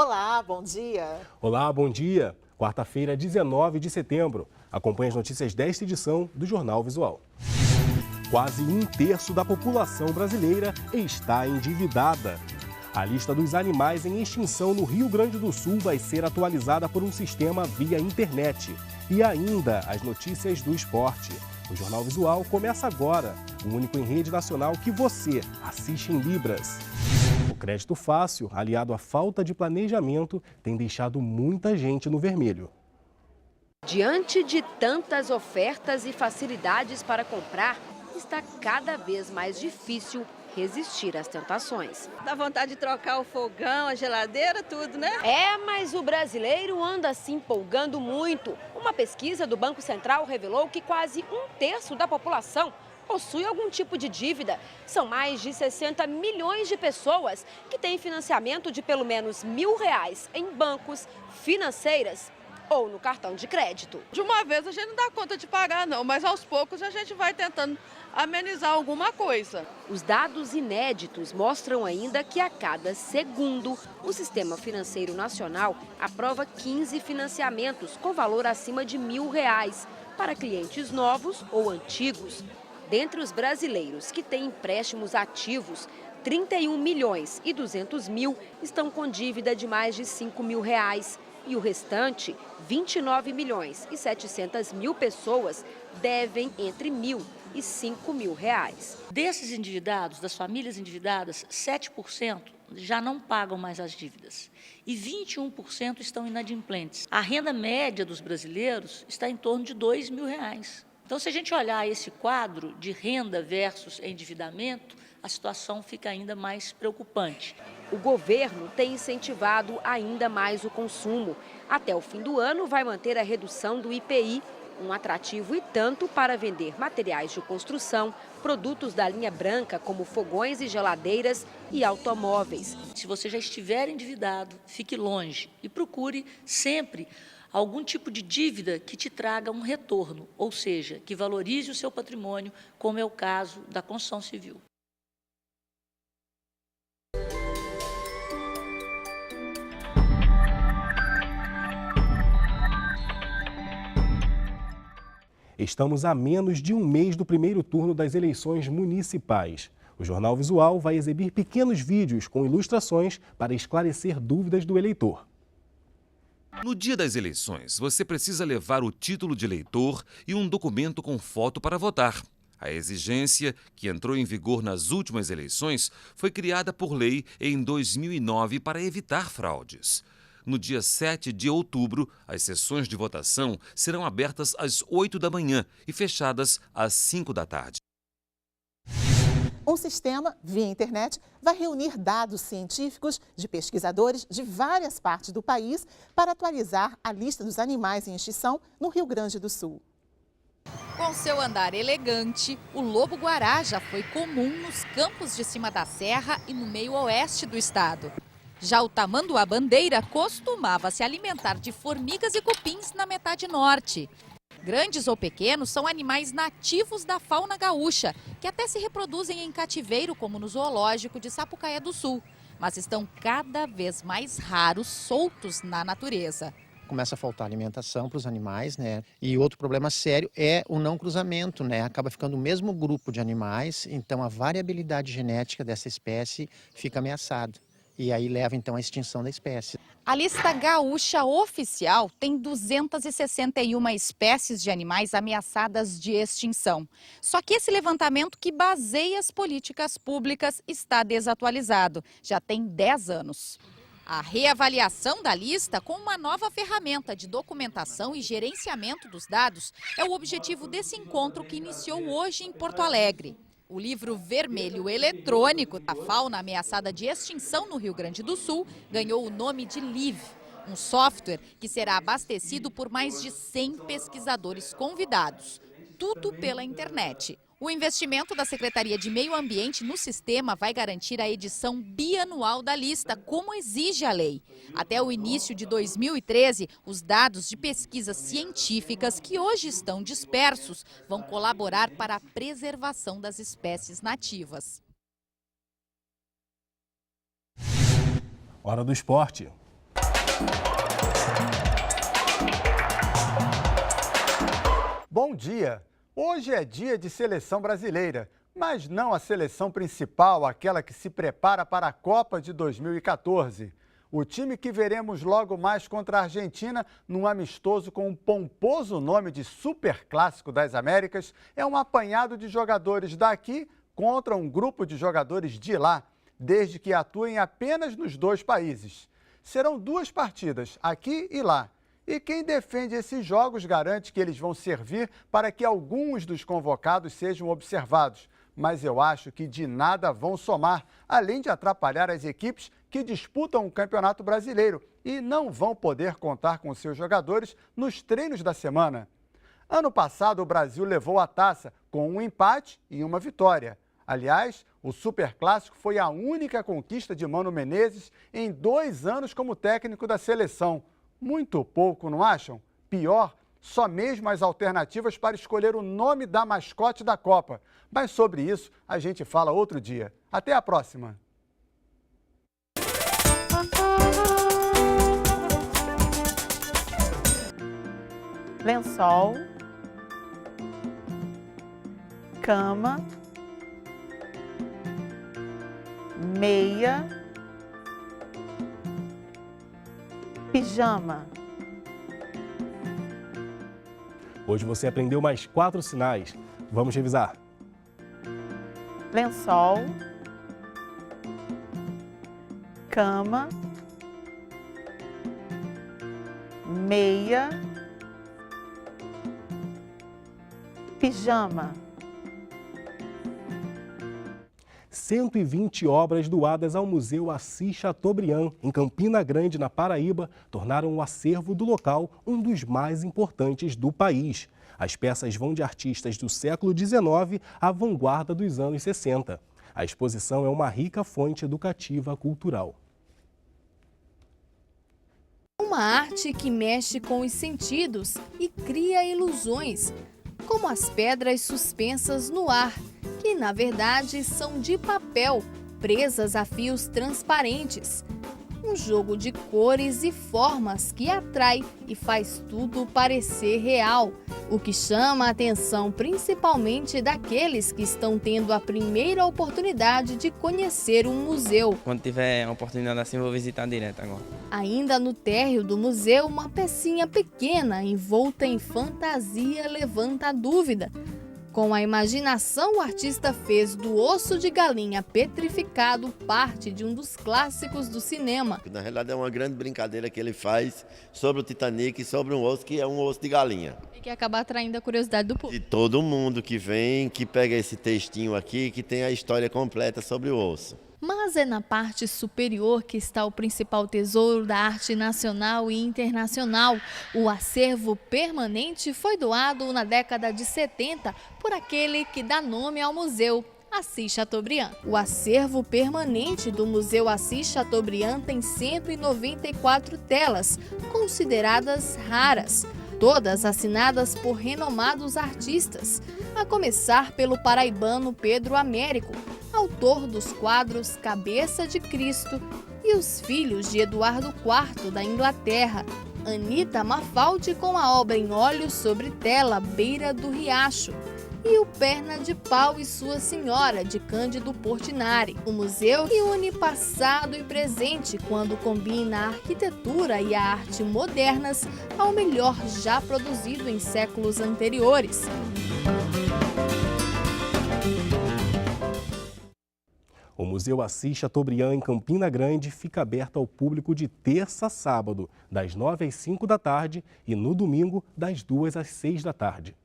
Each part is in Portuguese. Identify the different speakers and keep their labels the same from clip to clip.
Speaker 1: Olá, bom dia.
Speaker 2: Olá, bom dia. Quarta-feira, 19 de setembro. Acompanhe as notícias desta edição do Jornal Visual. Quase um terço da população brasileira está endividada. A lista dos animais em extinção no Rio Grande do Sul vai ser atualizada por um sistema via internet. E ainda as notícias do esporte. O Jornal Visual começa agora, o único em rede nacional que você assiste em Libras. O crédito fácil, aliado à falta de planejamento, tem deixado muita gente no vermelho.
Speaker 3: Diante de tantas ofertas e facilidades para comprar, está cada vez mais difícil resistir às tentações.
Speaker 4: Dá vontade de trocar o fogão, a geladeira, tudo, né?
Speaker 3: Mas o brasileiro anda se empolgando muito. Uma pesquisa do Banco Central revelou que quase um terço da população possui algum tipo de dívida. São mais de 60 milhões de pessoas que têm financiamento de pelo menos R$1.000 em bancos, financeiras ou no cartão de crédito.
Speaker 4: De uma vez a gente não dá conta de pagar, não, mas aos poucos a gente vai tentando amenizar alguma coisa.
Speaker 3: Os dados inéditos mostram ainda que a cada segundo o Sistema Financeiro Nacional aprova 15 financiamentos com valor acima de R$1.000 para clientes novos ou antigos. Dentre os brasileiros que têm empréstimos ativos, 31 milhões e 200 mil estão com dívida de mais de R$5.000. E o restante, 29 milhões e 700 mil pessoas, devem entre R$1.000 e R$5.000.
Speaker 5: Desses endividados, das famílias endividadas, 7% já não pagam mais as dívidas e 21% estão inadimplentes. A renda média dos brasileiros está em torno de R$2.000. Então, se a gente olhar esse quadro de renda versus endividamento, a situação fica ainda mais preocupante.
Speaker 3: O governo tem incentivado ainda mais o consumo. Até o fim do ano, vai manter a redução do IPI, um atrativo e tanto para vender materiais de construção, produtos da linha branca, como fogões e geladeiras e automóveis.
Speaker 5: Se você já estiver endividado, fique longe e procure sempre algum tipo de dívida que te traga um retorno, ou seja, que valorize o seu patrimônio, como é o caso da construção civil.
Speaker 2: Estamos a menos de um mês do primeiro turno das eleições municipais. O Jornal Visual vai exibir pequenos vídeos com ilustrações para esclarecer dúvidas do eleitor.
Speaker 6: No dia das eleições, você precisa levar o título de eleitor e um documento com foto para votar. A exigência, que entrou em vigor nas últimas eleições, foi criada por lei em 2009 para evitar fraudes. No dia 7 de outubro, as sessões de votação serão abertas às 8 da manhã e fechadas às 5 da tarde.
Speaker 1: Um sistema, via internet, vai reunir dados científicos de pesquisadores de várias partes do país para atualizar a lista dos animais em extinção no Rio Grande do Sul.
Speaker 7: Com seu andar elegante, o lobo-guará já foi comum nos campos de cima da serra e no meio oeste do estado. Já o tamanduá-bandeira costumava se alimentar de formigas e cupins na metade norte. Grandes ou pequenos são animais nativos da fauna gaúcha, que até se reproduzem em cativeiro, como no zoológico de Sapucaia do Sul, mas estão cada vez mais raros soltos na natureza.
Speaker 8: Começa a faltar alimentação para os animais, né? E outro problema sério é o não cruzamento, né? Acaba ficando o mesmo grupo de animais, então a variabilidade genética dessa espécie fica ameaçada. E aí leva então à extinção da espécie.
Speaker 7: A lista gaúcha oficial tem 261 espécies de animais ameaçadas de extinção. Só que esse levantamento que baseia as políticas públicas está desatualizado. Já tem 10 anos. A reavaliação da lista com uma nova ferramenta de documentação e gerenciamento dos dados é o objetivo desse encontro que iniciou hoje em Porto Alegre. O livro vermelho eletrônico da fauna ameaçada de extinção no Rio Grande do Sul ganhou o nome de LIV, um software que será abastecido por mais de 100 pesquisadores convidados, tudo pela internet. O investimento da Secretaria de Meio Ambiente no sistema vai garantir a edição bianual da lista, como exige a lei. Até o início de 2013, os dados de pesquisas científicas que hoje estão dispersos vão colaborar para a preservação das espécies nativas.
Speaker 2: Hora do esporte.
Speaker 9: Bom dia! Hoje é dia de seleção brasileira, mas não a seleção principal, aquela que se prepara para a Copa de 2014. O time que veremos logo mais contra a Argentina, num amistoso com o pomposo nome de Superclássico das Américas, é um apanhado de jogadores daqui contra um grupo de jogadores de lá, desde que atuem apenas nos dois países. Serão duas partidas, aqui e lá. E quem defende esses jogos garante que eles vão servir para que alguns dos convocados sejam observados. Mas eu acho que de nada vão somar, além de atrapalhar as equipes que disputam o Campeonato Brasileiro e não vão poder contar com seus jogadores nos treinos da semana. Ano passado, o Brasil levou a taça com um empate e uma vitória. Aliás, o Superclássico foi a única conquista de Mano Menezes em 2 anos como técnico da seleção. Muito pouco, não acham? Pior, só mesmo as alternativas para escolher o nome da mascote da Copa. Mas sobre isso a gente fala outro dia. Até a próxima!
Speaker 1: Lençol, cama, meia, pijama.
Speaker 2: Hoje você aprendeu mais 4 sinais. Vamos revisar.
Speaker 1: Lençol, cama, meia, pijama.
Speaker 2: 120 obras doadas ao Museu Assis Chateaubriand, em Campina Grande, na Paraíba, tornaram o acervo do local um dos mais importantes do país. As peças vão de artistas do século XIX à vanguarda dos anos 60. A exposição é uma rica fonte educativa cultural.
Speaker 10: Uma arte que mexe com os sentidos e cria ilusões, como as pedras suspensas no ar, que na verdade são de papel, presas a fios transparentes. Um jogo de cores e formas que atrai e faz tudo parecer real, o que chama a atenção principalmente daqueles que estão tendo a primeira oportunidade de conhecer um museu.
Speaker 11: Quando tiver a oportunidade assim, vou visitar direto agora.
Speaker 10: Ainda no térreo do museu, uma pecinha pequena envolta em fantasia levanta a dúvida. Com a imaginação, o artista fez do osso de galinha petrificado parte de um dos clássicos do cinema.
Speaker 12: Na realidade é uma grande brincadeira que ele faz sobre o Titanic e sobre um osso que é um osso de galinha.
Speaker 10: E que acaba atraindo a curiosidade do público.
Speaker 12: E todo mundo que vem, que pega esse textinho aqui, que tem a história completa sobre o osso.
Speaker 10: Mas é na parte superior que está o principal tesouro da arte nacional e internacional. O acervo permanente foi doado na década de 70 por aquele que dá nome ao museu, Assis Chateaubriand. O acervo permanente do Museu Assis Chateaubriand tem 194 telas, consideradas raras, todas assinadas por renomados artistas, a começar pelo paraibano Pedro Américo, autor dos quadros Cabeça de Cristo e Os Filhos de Eduardo IV da Inglaterra, Anita Mafaldi com a obra em óleo sobre tela Beira do Riacho e o Perna de Pau e Sua Senhora, de Cândido Portinari. O museu que une passado e presente quando combina a arquitetura e a arte modernas ao melhor já produzido em séculos anteriores.
Speaker 2: O Museu Assis Chateaubriand, em Campina Grande, fica aberto ao público de terça a sábado, das 9 às 5 da tarde e no domingo, das 2 às 6 da tarde.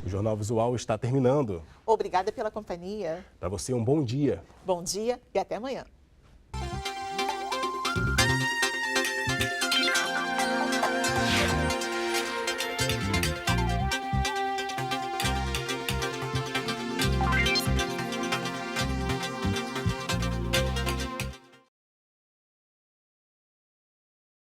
Speaker 2: O Jornal Visual está terminando.
Speaker 1: Obrigada pela companhia.
Speaker 2: Para você, um bom dia.
Speaker 1: Bom dia e até amanhã.